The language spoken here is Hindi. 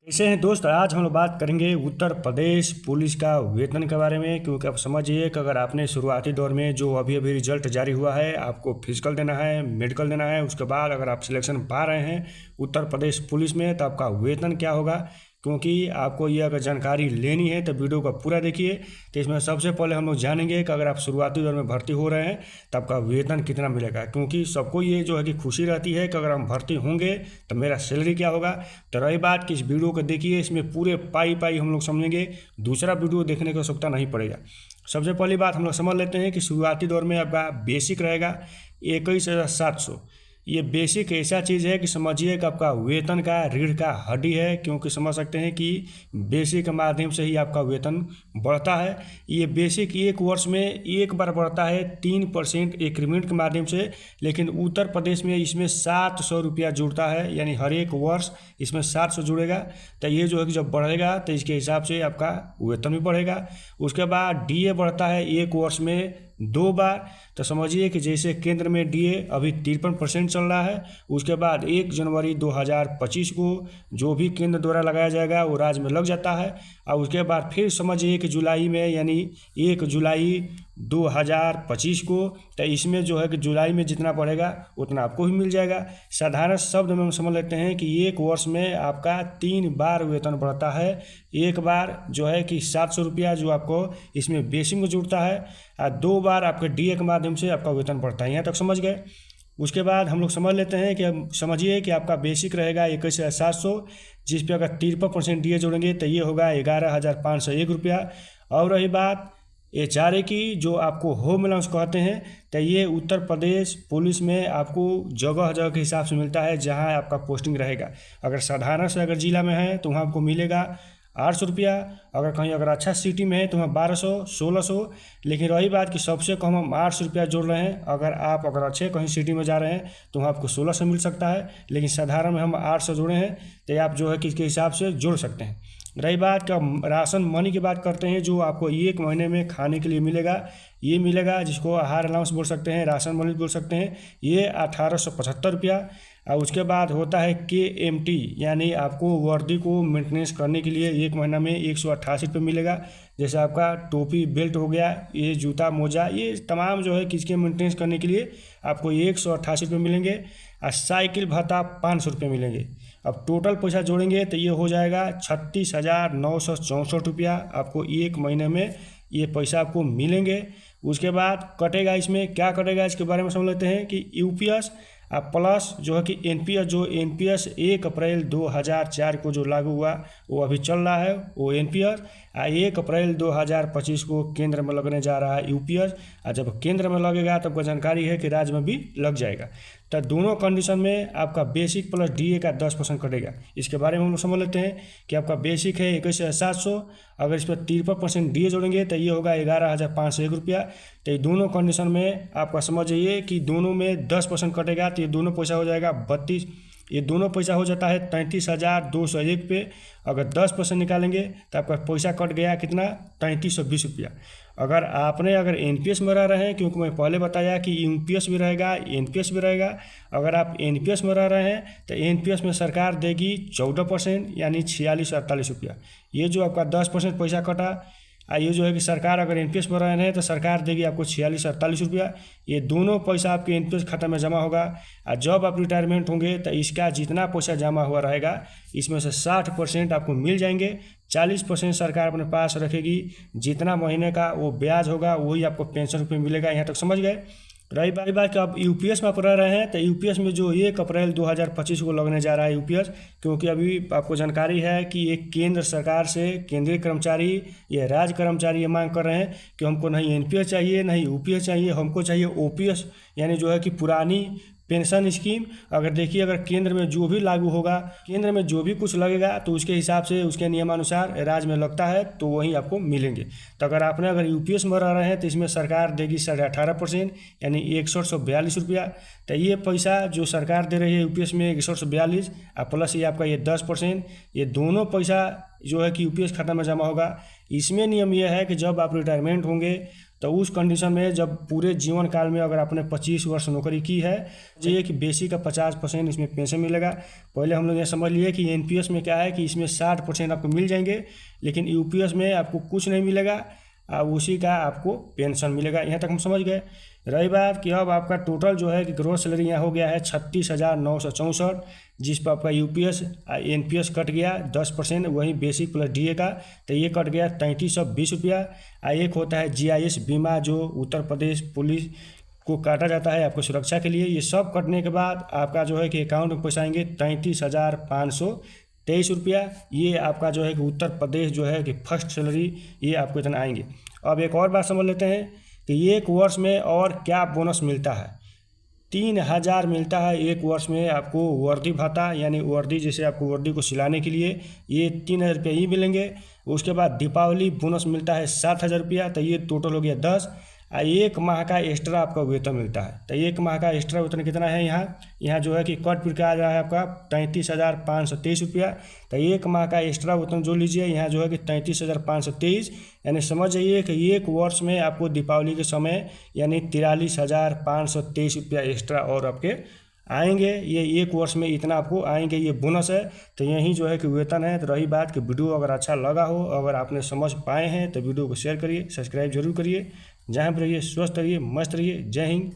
ऐसे हैं दोस्त, आज हम लोग बात करेंगे उत्तर प्रदेश पुलिस का वेतन के बारे में। क्योंकि आप समझिए कि अगर आपने शुरुआती दौर में जो अभी अभी रिजल्ट जारी हुआ है, आपको फिजिकल देना है, मेडिकल देना है, उसके बाद अगर आप सिलेक्शन पा रहे हैं उत्तर प्रदेश पुलिस में तो आपका वेतन क्या होगा। क्योंकि आपको ये अगर जानकारी लेनी है तो वीडियो को पूरा देखिए। तो इसमें सबसे पहले हम लोग जानेंगे कि अगर आप शुरुआती दौर में भर्ती हो रहे हैं तो आपका वेतन कितना मिलेगा। क्योंकि सबको ये जो है कि खुशी रहती है कि अगर हम भर्ती होंगे तो मेरा सैलरी क्या होगा। तो रही बात कि इस वीडियो को देखिए, इसमें पूरे पाई हम लोग समझेंगे, दूसरा वीडियो देखने की आवश्यकता नहीं पड़ेगा। सबसे पहली बात हम लोग समझ लेते हैं कि शुरुआती दौर में आपका बेसिक रहेगा 21,700। ये बेसिक ऐसा चीज़ है कि समझिए कि आपका वेतन का रीढ़ का हड्डी है। क्योंकि समझ सकते हैं कि बेसिक के माध्यम से ही आपका वेतन बढ़ता है। ये बेसिक एक वर्ष में एक बार बढ़ता है 3% इंक्रीमेंट के माध्यम से। लेकिन उत्तर प्रदेश में इसमें 700 रुपया जुड़ता है, यानी हर एक वर्ष इसमें 700 जुड़ेगा। तो ये जो है कि जब बढ़ेगा तो इसके हिसाब से आपका वेतन भी बढ़ेगा। उसके बाद डीए बढ़ता है एक वर्ष में 2 बार। तो समझिए कि जैसे केंद्र में डीए अभी 53% चल रहा है, उसके बाद 1 जनवरी 2025 को जो भी केंद्र द्वारा लगाया जाएगा वो राज्य में लग जाता है। और उसके बाद फिर समझिए कि जुलाई में, यानी 1 जुलाई 2025 को, तो इसमें जो है कि जुलाई में जितना बढ़ेगा उतना आपको भी मिल जाएगा। साधारण शब्द में हम समझ लेते हैं कि एक वर्ष में आपका 3 बार वेतन बढ़ता है। एक बार जो है कि 700 रुपया जो आपको इसमें बेसिक में जुड़ता है, और 2 बार आपके डीए के माध्यम से आपका वेतन बढ़ता है। यहाँ तक समझ गए। उसके बाद हम लोग समझ लेते हैं कि समझिए कि आपका बेसिक रहेगा 21,700, जिस पे अगर 53% डीए जोड़ेंगे तो ये होगा 11,501 रुपया। और रही बात HRA की, जो आपको होम अलाउंस कहते हैं, तो ये उत्तर प्रदेश पुलिस में आपको जगह जगह के हिसाब से मिलता है जहां आपका पोस्टिंग रहेगा। अगर साधारण से अगर जिला में है तो वहाँ आपको मिलेगा 800 रुपया। अगर कहीं अगर अच्छा सिटी में है तो वहाँ 1200, 1600। लेकिन रही बात कि सबसे कम हम 800 रुपया जोड़ रहे हैं। अगर अच्छे कहीं सिटी में जा रहे हैं तो वहाँ आपको 1600 मिल सकता है। लेकिन साधारण में हम 800 जोड़े हैं, तो आप जो है कि इसके हिसाब से जोड़ सकते हैं। रही बात का राशन मनी की बात करते हैं, जो आपको एक महीने में खाने के लिए मिलेगा, ये मिलेगा जिसको आहार अलाउंस बोल सकते हैं, राशन मनी बोल सकते हैं, ये 1875 रुपया। और उसके बाद होता है KMT, यानी आपको वर्दी को मेंटेनेंस करने के लिए एक महीना में 188 रुपये मिलेगा। जैसे आपका टोपी बेल्ट हो गया, ये जूता मोजा, ये तमाम जो है किसके मेंटेनेंस करने के लिए आपको 188 रुपये मिलेंगे। और साइकिल भत्ता 500 रुपये मिलेंगे। अब टोटल पैसा जोड़ेंगे तो ये हो जाएगा 36,964 रुपया आपको एक महीने में ये पैसा आपको मिलेंगे। उसके बाद कटेगा, इसमें क्या कटेगा इसके बारे में समझ लेते हैं कि यूपीएस प्लस जो है कि एनपीएस 1 अप्रैल 2004 को जो लागू हुआ वो अभी चल रहा है, वो एनपीएस। 1 अप्रैल 2025 को केंद्र में लगने जा रहा है यूपीएस। और जब केंद्र में लगेगा तब जानकारी है कि राज्य में भी लग जाएगा। तो दोनों कंडीशन में आपका बेसिक प्लस डीए का 10% कटेगा। इसके बारे में हम लोग समझ लेते हैं कि आपका बेसिक है 21,700, अगर इस पर 53% डीए जोड़ेंगे तो ये होगा 11,501 रुपया। तो ये दोनों कंडीशन में आपका समझिए कि दोनों में 10% कटेगा, तो ये दोनों पैसा हो जाएगा 32, ये दोनों पैसा हो जाता है 33,201 पे। अगर 10% निकालेंगे तो आपका पैसा कट गया कितना, 3320 रुपया। अगर एनपीएस में रह रहे हैं, क्योंकि मैं पहले बताया कि यूपीएस भी रहेगा, एनपीएस भी रहेगा। अगर आप एनपीएस में रह रहे हैं तो एनपीएस में सरकार देगी 14%, यानी 4648 रुपया। ये जो आपका 10% पैसा कटा, ये जो है कि सरकार अगर एनपीएस में रह रहे हैं तो सरकार देगी आपको 4648 रुपया। ये दोनों पैसा आपके एनपीएस खाता में जमा होगा। और जब आप रिटायरमेंट होंगे तो इसका जितना पैसा जमा हुआ रहेगा इसमें से 60% आपको मिल जाएंगे, 40% सरकार अपने पास रखेगी। जितना महीने का वो ब्याज होगा वही आपको पेंशन रुपये मिलेगा। यहाँ तक समझ गए। रही बात कि आप यूपीएस में आप रह रहे हैं तो यूपीएस में जो 1 अप्रैल 2025 को लगने जा रहा है यूपीएस, क्योंकि अभी आपको जानकारी है कि एक केंद्र सरकार से केंद्रीय कर्मचारी या राज्य कर्मचारी ये मांग कर रहे हैं कि हमको नहीं एनपीएस चाहिए, नहीं यूपीएस चाहिए, हमको चाहिए ओपीएस, यानी जो है कि पुरानी पेंशन स्कीम। अगर देखिए, अगर केंद्र में जो भी लागू होगा, केंद्र में जो भी कुछ लगेगा तो उसके हिसाब से, उसके नियमानुसार राज्य में लगता है तो वही आपको मिलेंगे। तो अगर यूपीएस में रह रहे हैं तो इसमें सरकार देगी 18.5%, यानी 6142 रुपया। तो ये पैसा जो सरकार दे रही है यूपीएस में 6142, और प्लस ये आपका ये 10%, ये दोनों पैसा जो है कि यूपीएस खाता में जमा होगा। इसमें नियम यह है कि जब आप रिटायरमेंट होंगे तो उस कंडीशन में जब पूरे जीवन काल में अगर आपने 25 वर्ष नौकरी की है, ये कि बेसिक का 50% इसमें पेंशन मिलेगा। पहले हम लोग ये समझ लिए कि एनपीएस में क्या है कि इसमें 60% आपको मिल जाएंगे, लेकिन यूपीएस में आपको कुछ नहीं मिलेगा, उसी का आपको पेंशन मिलेगा। यहाँ तक हम समझ गए। रही बात कि अब आपका टोटल जो है कि ग्रोस सैलरी यहाँ हो गया है 36,964, जिस पर आपका यूपीएस एनपीएस कट गया 10%, वही बेसिक प्लस डीए का, तो ये कट गया 3320 रुपया। एक होता है जीआईएस बीमा जो उत्तर प्रदेश पुलिस को काटा जाता है आपको सुरक्षा के लिए। ये सब कटने के बाद आपका जो है कि अकाउंट में पैसा आएंगे 33,523 रुपया। ये आपका जो है कि उत्तर प्रदेश जो है कि फर्स्ट सैलरी, ये आपको इतना आएंगे। अब एक और बात समझ लेते हैं कि एक वर्ष में और क्या बोनस मिलता है। 3,000 मिलता है एक वर्ष में आपको वर्दी भत्ता, यानी वर्दी जैसे आपको वर्दी को सिलाने के लिए ये 3,000 रुपये ही मिलेंगे। उसके बाद दीपावली बोनस मिलता है 7,000 रुपया, तो ये टोटल हो गया 10। एक माह का एक्स्ट्रा आपका वेतन मिलता है। तो एक माह का एक्स्ट्रा वेतन कितना है यहाँ जो है कि कट पिट का आ रहा है आपका 33,523 रुपया। तो एक माह का एक्स्ट्रा वेतन जो लीजिए यहाँ जो है कि 33,523, यानी समझ जाइए कि एक वर्ष में आपको दीपावली के समय यानी 43,523 रुपया एक्स्ट्रा और आपके आएंगे। ये एक वर्ष में इतना आपको आएंगे, ये बोनस है। तो यही जो है कि वेतन है। तो रही बात कि वीडियो अगर अच्छा लगा हो, अगर आपने समझ पाए हैं, तो वीडियो को शेयर करिए, सब्सक्राइब जरूर करिए। जहाँ पर रहिए स्वस्थ रहिए, मस्त रहिए। जय हिंद।